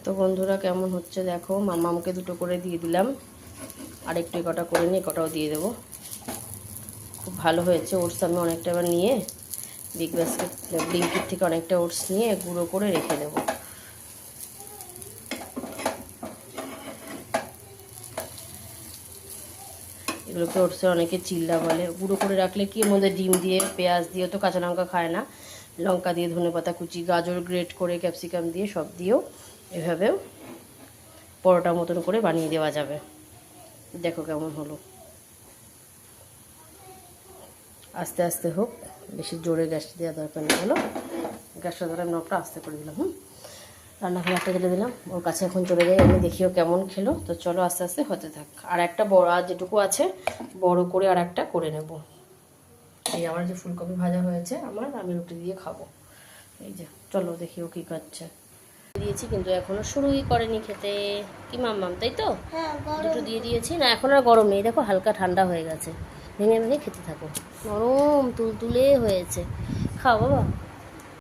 তো বন্ধুরা কেমন হচ্ছে দেখো, মাম্মামকে দুটো করে দিয়ে দিলাম, আর একটু কটা করে নিয়ে কটাও দিয়ে দেবো। খুব ভালো হয়েছে। ওটস আমি অনেকটা এবার নিয়ে বিগ বাস্কেট ব্লিঙ্কিট থেকে অনেকটা ওটস নিয়ে গুঁড়ো করে রেখে দেবো। এগুলোকে ওটসে অনেকে চিল্লা বলে। গুঁড়ো করে রাখলে কি, এর মধ্যে ডিম দিয়ে, পেঁয়াজ দিয়ে, তো কাঁচা লঙ্কা খায় না, লঙ্কা দিয়ে, ধনেপাতা কুচি, গাজর গ্রেট করে, ক্যাপসিকাম দিয়ে, সব দিয়েও এভাবেও পরোটা মতন করে বানিয়ে দেওয়া যাবে। দেখো কেমন হলো। আস্তে আস্তে হোক, বেশি জোরে গ্যাস দেওয়া দরকার নেই। হলো, গ্যাসটা ধরে আমি নবটা আস্তে করে দিলাম। রান্না খাবারটা ঢেলে দিলাম, ওর কাছে এখন চলে যাই আমি, দেখিও কেমন খেলো। তো চলো আস্তে আস্তে হতে থাক। আর একটা বড়, আর যেটুকু আছে বড় করে আর একটা করে নেব। এই আমার যে ফুলকপি ভাজা হয়েছে আমার, আমি রুটি দিয়ে খাবো। এই যে চলো দেখিও কী করছে। দিয়েছি কিন্তু এখনো শুরুই করেনি খেতে। কি মাম্মাম, তাই তো? দুটো দিয়ে দিয়েছি না, এখন আর গরম নেই, দেখো হালকা ঠান্ডা হয়ে গেছে। ভেঙে ভেঙে খেতে থাকো, নরম তুলতুলে হয়েছে। খাও বাবা।